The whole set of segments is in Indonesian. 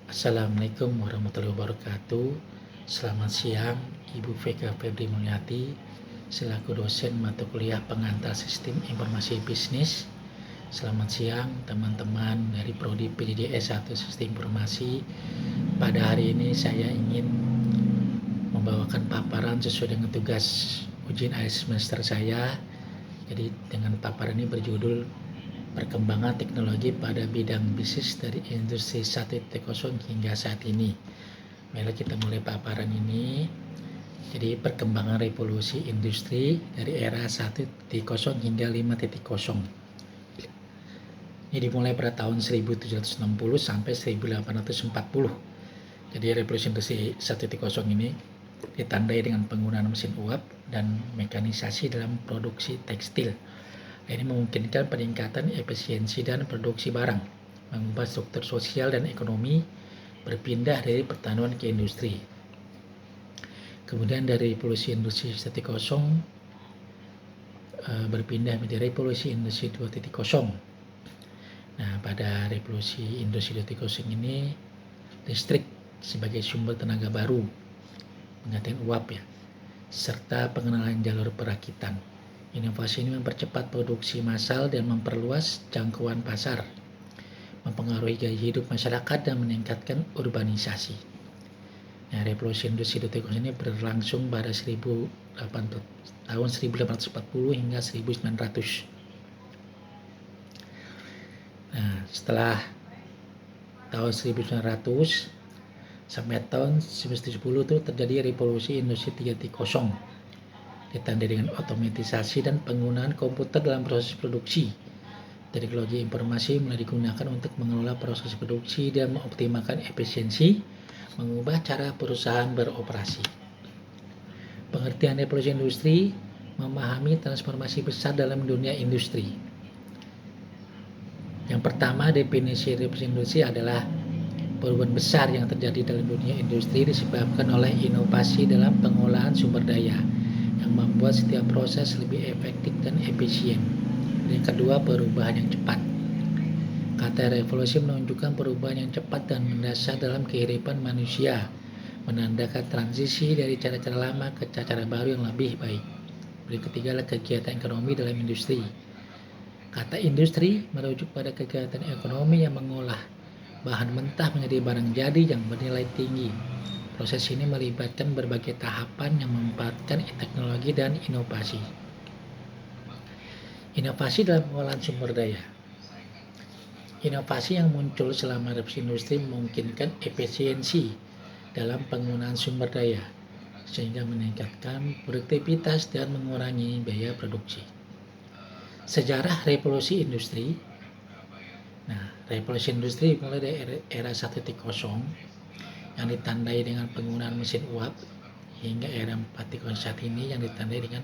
Assalamualaikum warahmatullahi wabarakatuh. Selamat siang, Ibu Vega Febri Mulyati, selaku dosen mata kuliah pengantar sistem informasi bisnis. Selamat siang teman-teman dari Prodi PJJ S1 Sistem Informasi. Pada hari ini saya ingin membawakan paparan sesuai dengan tugas ujian akhir semester saya. Jadi dengan paparan ini berjudul perkembangan teknologi pada bidang bisnis dari industri 1.0 hingga saat ini. Mari kita mulai paparan ini. Jadi perkembangan revolusi industri dari era 1.0 hingga 5.0. Ini dimulai pada tahun 1760 sampai 1840. Jadi revolusi industri 1.0 ini ditandai dengan penggunaan mesin uap dan mekanisasi dalam produksi tekstil. Ini memungkinkan peningkatan efisiensi dan produksi barang, mengubah struktur sosial dan ekonomi, berpindah dari pertanian ke industri. Kemudian dari revolusi industri 1.0 berpindah menjadi revolusi industri 2.0. Nah, pada revolusi industri 2.0 ini listrik sebagai sumber tenaga baru, menggantikan uap ya, serta pengenalan jalur perakitan. Inovasi ini mempercepat produksi massal dan memperluas jangkauan pasar, mempengaruhi gaya hidup masyarakat dan meningkatkan urbanisasi. Nah, revolusi industri 2.0 ini berlangsung pada tahun 1840 hingga 1900. Nah, setelah tahun 1900 sampai tahun 1970 itu terjadi revolusi industri 3.0. Ditandai dengan otomatisasi dan penggunaan komputer dalam proses produksi. Teknologi informasi mulai digunakan untuk mengelola proses produksi dan mengoptimalkan efisiensi, mengubah cara perusahaan beroperasi. Pengertian revolusi industri memahami transformasi besar dalam dunia industri. Yang pertama, definisi revolusi industri adalah perubahan besar yang terjadi dalam dunia industri disebabkan oleh inovasi dalam pengolahan sumber daya yang membuat setiap proses lebih efektif dan efisien. Yang kedua, perubahan yang cepat. Kata revolusi menunjukkan perubahan yang cepat dan mendasar dalam kehidupan manusia, menandakan transisi dari cara-cara lama ke cara-cara baru yang lebih baik. Yang ketiga adalah kegiatan ekonomi dalam industri. Kata industri merujuk pada kegiatan ekonomi yang mengolah bahan mentah menjadi barang jadi yang bernilai tinggi. Proses ini melibatkan berbagai tahapan yang memanfaatkan teknologi dan inovasi. Inovasi dalam pengolahan sumber daya. Inovasi yang muncul selama revolusi industri memungkinkan efisiensi dalam penggunaan sumber daya, sehingga meningkatkan produktivitas dan mengurangi biaya produksi. Sejarah revolusi industri. Nah, revolusi industri mulai dari era 1.0 yang ditandai dengan penggunaan mesin uap hingga era 4.0 saat ini yang ditandai dengan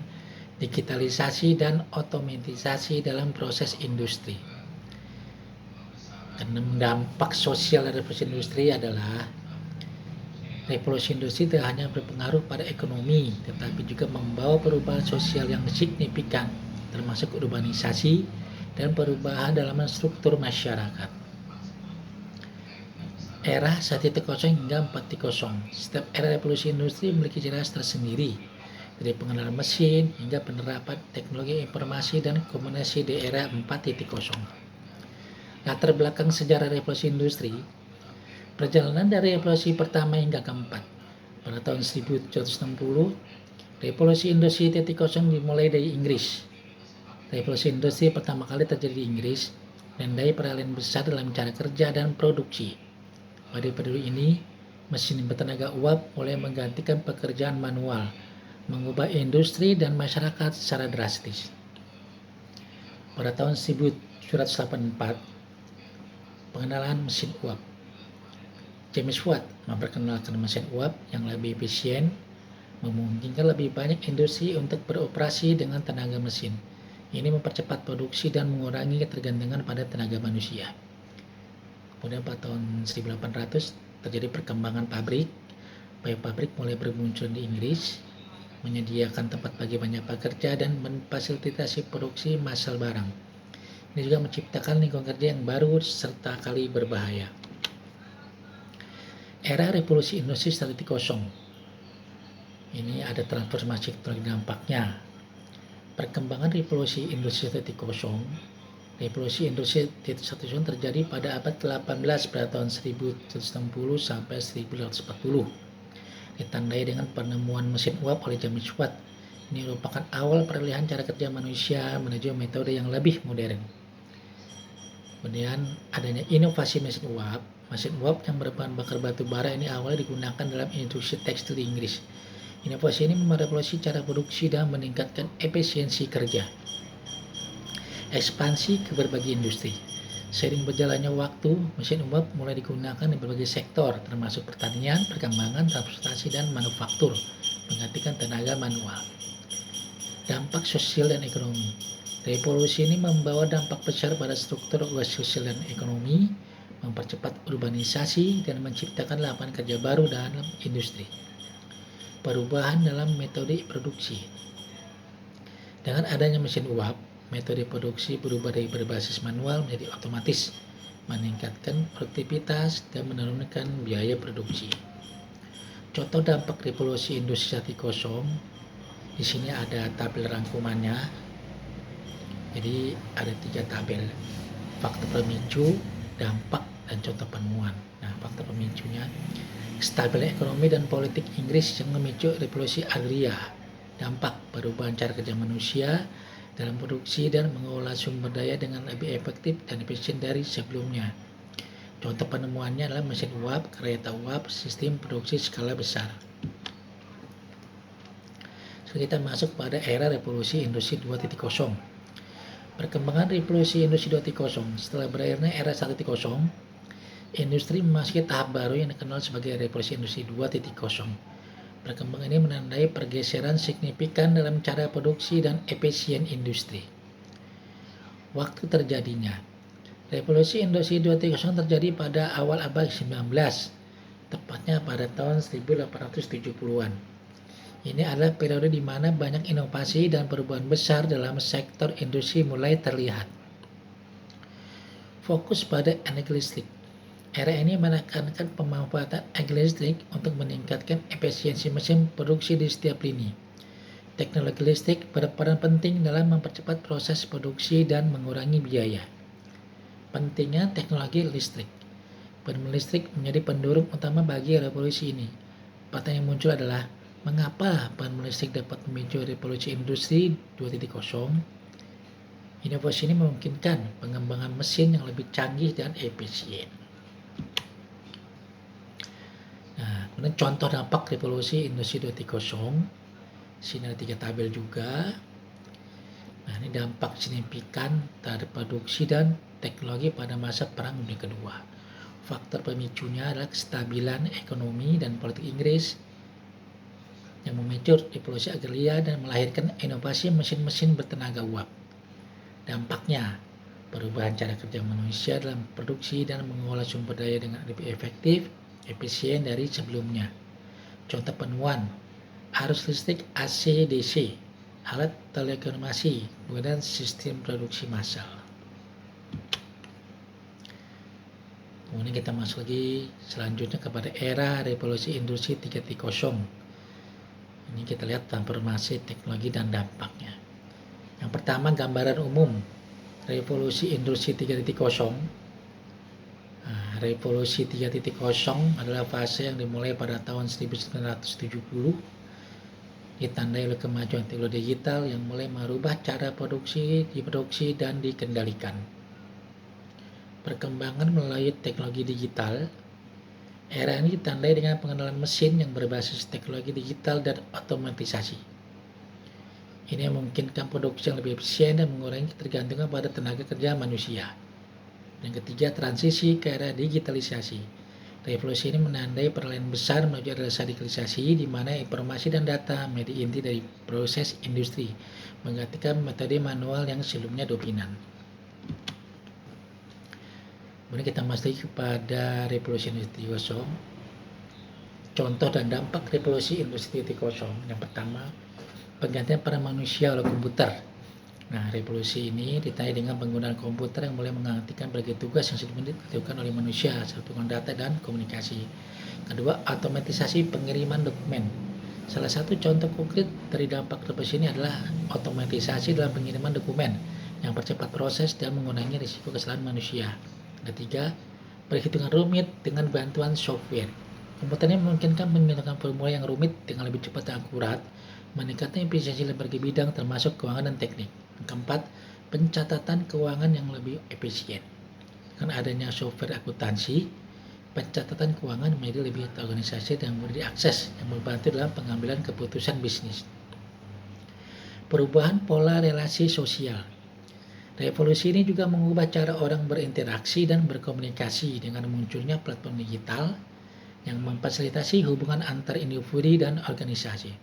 digitalisasi dan otomatisasi dalam proses industri. Karena dampak sosial revolusi industri adalah revolusi industri tidak hanya berpengaruh pada ekonomi, tetapi juga membawa perubahan sosial yang signifikan, termasuk urbanisasi dan perubahan dalam struktur masyarakat. Era 1.0 hingga 4.0. Setiap era revolusi industri memiliki ciri khas tersendiri, dari pengenalan mesin hingga penerapan teknologi informasi dan komunikasi di era 4.0. Latar belakang sejarah revolusi industri. Perjalanan dari revolusi pertama hingga keempat. Pada tahun 1760, revolusi industri 1.0 dimulai dari Inggris. Revolusi industri pertama kali terjadi di Inggris, menandai peralihan besar dalam cara kerja dan produksi. Pada periode ini, mesin bertenaga uap mulai menggantikan pekerjaan manual, mengubah industri dan masyarakat secara drastis. Pada tahun 1984, pengenalan mesin uap. James Watt memperkenalkan mesin uap yang lebih efisien, memungkinkan lebih banyak industri untuk beroperasi dengan tenaga mesin. Ini mempercepat produksi dan mengurangi ketergantungan pada tenaga manusia. Kemudian pada tahun 1800 terjadi perkembangan pabrik. Pabrik mulai bermunculan di Inggris, menyediakan tempat bagi banyak pekerja dan memfasilitasi produksi massal barang. Ini juga menciptakan lingkungan kerja yang baru serta kali berbahaya. Era revolusi industri 1.0. Ini ada transformasi teknologi dampaknya. Perkembangan revolusi industri 1.0. Revolusi industri 1.0 terjadi pada abad ke-18 pada tahun 1160 sampai 1840. Ditandai dengan penemuan mesin uap oleh James Watt. Ini merupakan awal peralihan cara kerja manusia menuju metode yang lebih modern. Kemudian adanya inovasi mesin uap. Mesin uap yang berbahan bakar batu bara ini awalnya digunakan dalam industri tekstil di Inggris. Inovasi ini merevolusi cara produksi dan meningkatkan efisiensi kerja. Ekspansi ke berbagai industri. Seiring berjalannya waktu, mesin uap mulai digunakan di berbagai sektor, termasuk pertanian, perkembangan, transportasi, dan manufaktur, menggantikan tenaga manual. Dampak sosial dan ekonomi. Revolusi ini membawa dampak besar pada struktur sosial dan ekonomi, mempercepat urbanisasi, dan menciptakan lapangan kerja baru dalam industri. Perubahan dalam metode produksi. Dengan adanya mesin uap, metode produksi berubah dari berbasis manual menjadi otomatis, meningkatkan produktivitas dan menurunkan biaya produksi. Contoh dampak revolusi industri 1.0. Di sini ada tabel rangkumannya. Jadi ada 3 tabel: faktor pemicu, dampak, dan contoh penemuan. Nah, faktor pemicunya: stabilnya ekonomi dan politik Inggris yang memicu revolusi agraria. Dampak: perubahan cara kerja manusia dalam produksi dan mengolah sumber daya dengan lebih efektif dan efisien dari sebelumnya. Contoh penemuannya adalah mesin uap, kereta uap, sistem produksi skala besar. So, kita masuk pada era revolusi industri 2.0. Perkembangan revolusi industri 2.0. Setelah berakhirnya era 1.0, industri memasuki tahap baru yang dikenal sebagai revolusi industri 2.0. Perkembangan ini menandai pergeseran signifikan dalam cara produksi dan efisien industri. Waktu terjadinya. Revolusi industri 2.0 terjadi pada awal abad 19, tepatnya pada tahun 1870-an. Ini adalah periode di mana banyak inovasi dan perubahan besar dalam sektor industri mulai terlihat. Fokus pada energi listrik. Era ini menekankan pemanfaatan energi listrik untuk meningkatkan efisiensi mesin produksi di setiap lini. Teknologi listrik berperan penting dalam mempercepat proses produksi dan mengurangi biaya. Pentingnya teknologi listrik. Penemuan listrik menjadi pendorong utama bagi revolusi ini. Pertanyaan yang muncul adalah, mengapa penemuan listrik dapat memicu revolusi industri 2.0? Inovasi ini memungkinkan pengembangan mesin yang lebih canggih dan efisien. Nah, kemudian contoh dampak revolusi industri 2.0. Sini ada 3 tabel juga. Nah, ini dampak signifikan terhadap produksi dan teknologi pada masa Perang Dunia Kedua. Faktor pemicunya adalah kestabilan ekonomi dan politik Inggris yang memicu revolusi agraria dan melahirkan inovasi mesin-mesin bertenaga uap. Dampaknya, perubahan cara kerja manusia dalam produksi dan mengolah sumber daya dengan lebih efektif, efisien dari sebelumnya. Contoh penemuan: arus listrik AC/DC, alat telekomunikasi, kemudian sistem produksi massal. Kemudian kita masuk lagi selanjutnya kepada era revolusi industri 3.0. Ini kita lihat transformasi teknologi dan dampaknya. Yang pertama, gambaran umum revolusi industri 3.0. Revolusi 3.0 adalah fase yang dimulai pada tahun 1970, ditandai oleh kemajuan teknologi digital yang mulai merubah cara diproduksi dan dikendalikan. Perkembangan melalui teknologi digital. Era ini ditandai dengan pengenalan mesin yang berbasis teknologi digital dan otomatisasi. Ini memungkinkan produksi yang lebih efisien dan mengurangi ketergantungan pada tenaga kerja manusia. Yang ketiga, transisi ke era digitalisasi. Revolusi ini menandai peralihan besar menuju era digitalisasi, di mana informasi dan data menjadi inti dari proses industri, menggantikan metode manual yang sebelumnya dominan. Kemudian kita masuk kepada revolusi industri 3.0. Contoh dan dampak revolusi industri 3.0. Yang pertama, penggantian peran manusia oleh komputer. Nah, revolusi ini ditandai dengan penggunaan komputer yang mulai menggantikan berbagai tugas yang sebelumnya dilakukan oleh manusia, seperti penggunaan data dan komunikasi. Kedua, otomatisasi pengiriman dokumen. Salah satu contoh konkret dari dampak revolusi ini adalah otomatisasi dalam pengiriman dokumen yang percepat proses dan mengurangi risiko kesalahan manusia. Ketiga, perhitungan rumit dengan bantuan software. Komputer ini memungkinkan memindahkan formula yang rumit dengan lebih cepat dan akurat, meningkatkan efisiensi dalam berbagai bidang termasuk keuangan dan teknik. Keempat, pencatatan keuangan yang lebih efisien. Dengan adanya software akuntansi, pencatatan keuangan menjadi lebih terorganisasi dan mudah diakses yang membantu dalam pengambilan keputusan bisnis. Perubahan pola relasi sosial. Revolusi ini juga mengubah cara orang berinteraksi dan berkomunikasi dengan munculnya platform digital yang memfasilitasi hubungan antar individu dan organisasi.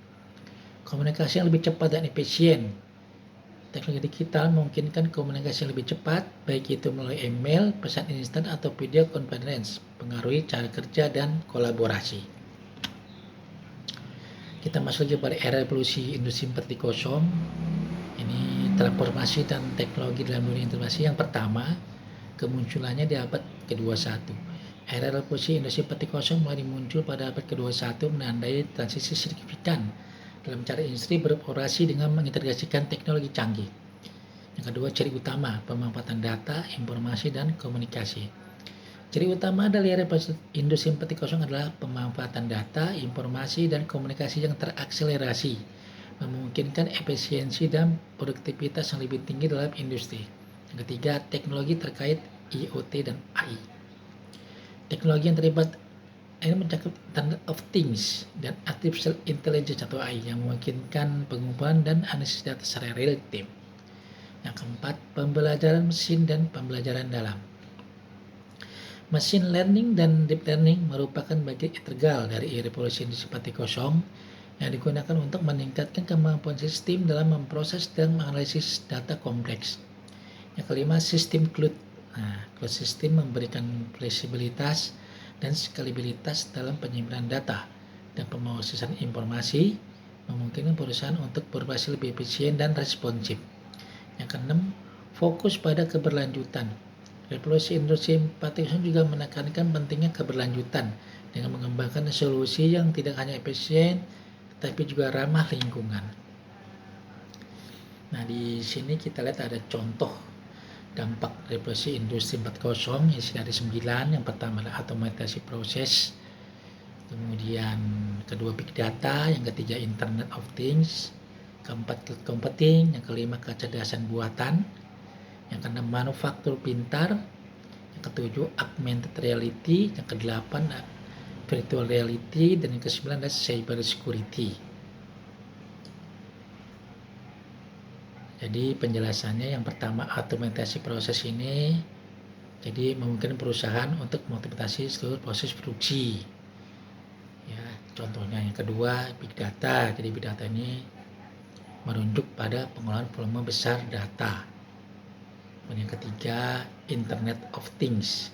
Komunikasi yang lebih cepat dan efisien. Teknologi digital memungkinkan komunikasi yang lebih cepat, baik itu melalui email, pesan instan, atau video conference, pengaruhi cara kerja dan kolaborasi. Kita masuk lagi pada era revolusi industri 4.0. Ini transformasi dan teknologi dalam dunia informasi. Yang pertama, kemunculannya di abad ke-21. Era revolusi industri 4.0 mulai muncul pada abad ke-21 menandai transisi signifikan dalam cara industri beroperasi dengan mengintegrasikan teknologi canggih. Yang kedua, ciri utama pemanfaatan data, informasi, dan komunikasi. Ciri utama dari revolusi industri 4.0 adalah pemanfaatan data, informasi, dan komunikasi yang terakselerasi, memungkinkan efisiensi dan produktivitas yang lebih tinggi dalam industri. Yang ketiga, teknologi terkait IoT dan AI. Teknologi yang terlibat ini mencakup Internet of Things dan Artificial Intelligence atau AI yang memungkinkan pengumpulan dan analisis data secara real time. Yang keempat, pembelajaran mesin dan pembelajaran dalam. Machine learning dan deep learning merupakan bagian integral dari revolusi industri 4.0 yang digunakan untuk meningkatkan kemampuan sistem dalam memproses dan menganalisis data kompleks. Yang kelima, sistem cloud. Cloud system memberikan fleksibilitas dan skalabilitas dalam penyimpanan data dan pemrosesan informasi, memungkinkan perusahaan untuk beroperasi lebih efisien dan responsif. Yang keenam, fokus pada keberlanjutan. Revolusi industri 4.0 juga menekankan pentingnya keberlanjutan dengan mengembangkan solusi yang tidak hanya efisien tetapi juga ramah lingkungan. Nah, di sini kita lihat ada contoh dampak revolusi industri 4.0 isi dari 9. Yang pertama adalah otomatisasi proses, kemudian kedua big data, yang ketiga Internet of Things, keempat cloud computing, yang kelima kecerdasan buatan, yang keenam manufaktur pintar, yang ketujuh augmented reality, yang kedelapan virtual reality, dan yang kesembilan adalah cyber security. Jadi penjelasannya yang pertama, otomatisasi proses ini jadi memungkinkan perusahaan untuk mengotomatisasi seluruh proses produksi. Ya, contohnya yang kedua big data. Jadi big data ini merujuk pada pengolahan volume besar data. Dan yang ketiga, Internet of Things.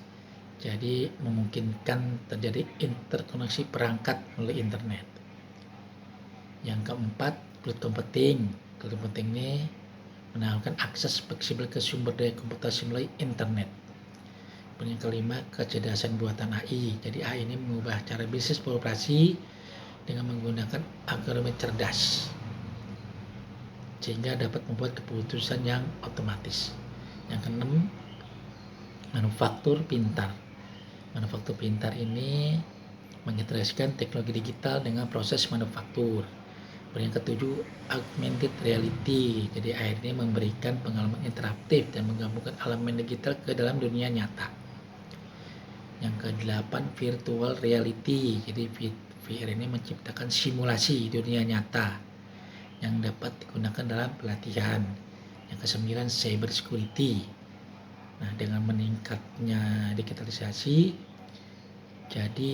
Jadi memungkinkan terjadi interkoneksi perangkat melalui internet. Yang keempat, cloud computing. Cloud computing ini menawarkan akses fleksibel ke sumber daya komputasi melalui internet. Dan yang kelima, kecerdasan buatan AI. Jadi AI ini mengubah cara bisnis beroperasi dengan menggunakan algoritma cerdas, sehingga dapat membuat keputusan yang otomatis. Yang keenam, manufaktur pintar. Manufaktur pintar ini mengintegrasikan teknologi digital dengan proses manufaktur. Yang ketujuh, augmented reality. Jadi AR ini memberikan pengalaman interaktif dan menggabungkan elemen digital ke dalam dunia nyata. Yang kedelapan, virtual reality. Jadi VR ini menciptakan simulasi dunia nyata yang dapat digunakan dalam pelatihan. Yang kesembilan, cyber security. Nah, dengan meningkatnya digitalisasi, jadi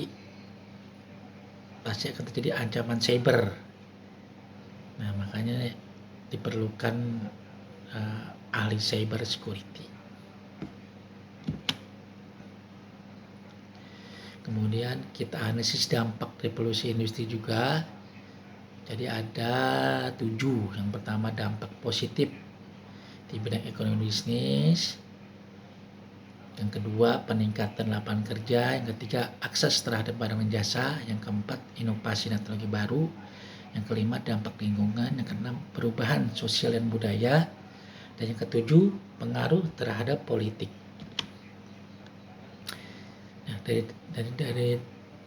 pasti akan terjadi ancaman cyber. Nah, makanya diperlukan ahli cyber security. Kemudian kita analisis dampak revolusi industri juga. Jadi ada 7. Yang pertama, dampak positif. di bidang ekonomi bisnis. Yang kedua, peningkatan lapangan kerja. Yang ketiga, akses terhadap barang dan jasa. Yang keempat, inovasi dan teknologi baru. Yang kelima, dampak lingkungan. Yang keenam, perubahan sosial dan budaya. Dan yang ketujuh, pengaruh terhadap politik. Nah, dari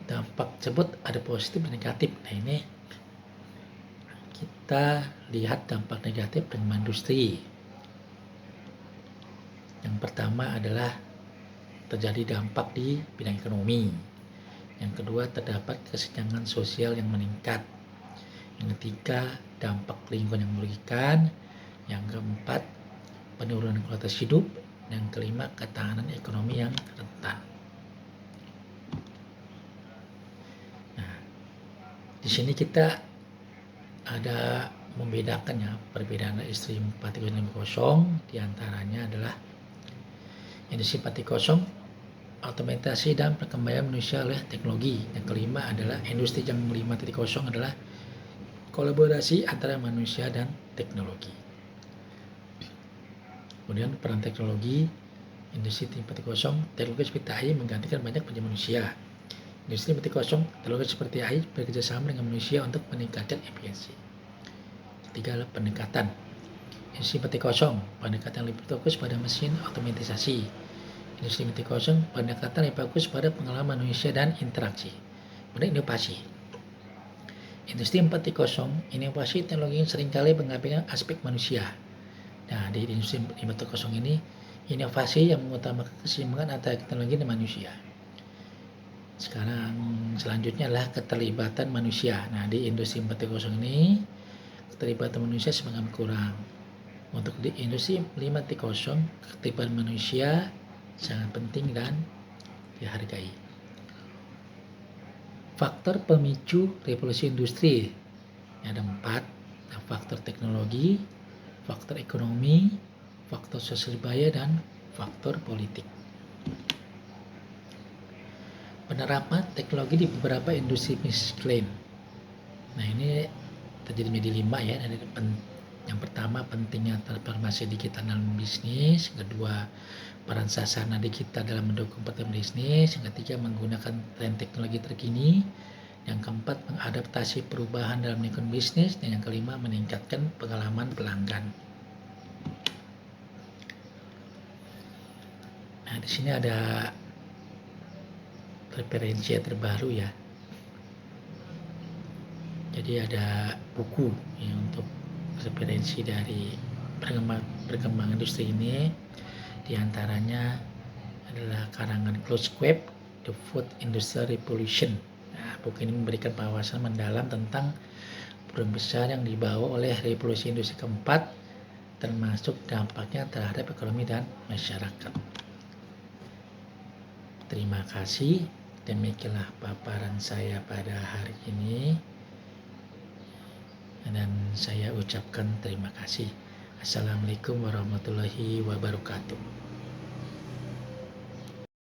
dampak tersebut ada positif dan negatif. Nah, ini kita lihat dampak negatif dengan industri. Yang pertama adalah terjadi dampak di bidang ekonomi. Yang kedua, terdapat kesenjangan sosial yang meningkat. Yang ketiga, dampak lingkungan yang merugikan. Yang keempat, penurunan kualitas hidup. Dan yang kelima, ketahanan ekonomi yang rentan. Nah, di sini kita ada membedakannya perbedaan industri 4.0 diantaranya adalah industri 4.0 otomatisasi dan perkembangan manusia oleh teknologi. Yang kelima adalah industri yang 5.0 adalah kolaborasi antara manusia dan teknologi. Kemudian peran teknologi industri 4.0 teknologi seperti AI menggantikan banyak pekerjaan manusia. Industri 4.0 teknologi seperti AI bekerjasama dengan manusia untuk meningkatkan efisiensi. Ketiga adalah pendekatan. Industri 4.0 pendekatan lebih fokus pada mesin otomatisasi. Industri 4.0 pendekatan yang fokus pada pengalaman manusia dan interaksi. Kemudian inovasi. Industri 4.0 inovasi teknologi seringkali mengambil aspek manusia. Nah, di industri 4.0 ini inovasi yang mengutamakan keseimbangan antara teknologi dan manusia. Sekarang selanjutnya adalah keterlibatan manusia. Nah, di industri 4.0 ini keterlibatan manusia semakin kurang. Untuk di industri 5.0 keterlibatan manusia sangat penting dan dihargai. Faktor pemicu revolusi industri ada 4. Faktor teknologi, faktor ekonomi, faktor sosial budaya, dan faktor politik. Penerapan teknologi di beberapa industri bisnis klaim. Nah, ini terjadi menjadi 5 ya. Yang pertama, pentingnya transformasi digital dalam bisnis. Yang kedua, peran sasana digital dalam mendukung pertumbuhan bisnis. Yang ketiga, menggunakan tren teknologi terkini. Yang keempat, mengadaptasi perubahan dalam lingkungan bisnis. Dan yang kelima, meningkatkan pengalaman pelanggan. Nah, di sini ada referensi terbaru ya. Jadi ada buku ya, untuk referensi dari perkembangan industri ini. Di antaranya adalah karangan Klaus Schwab, The Fourth Industrial Revolution. Nah, buku ini memberikan wawasan mendalam tentang perubahan besar yang dibawa oleh revolusi industri keempat, termasuk dampaknya terhadap ekonomi dan masyarakat. Terima kasih. Demikianlah paparan saya pada hari ini. Dan saya ucapkan terima kasih. Assalamualaikum warahmatullahi wabarakatuh.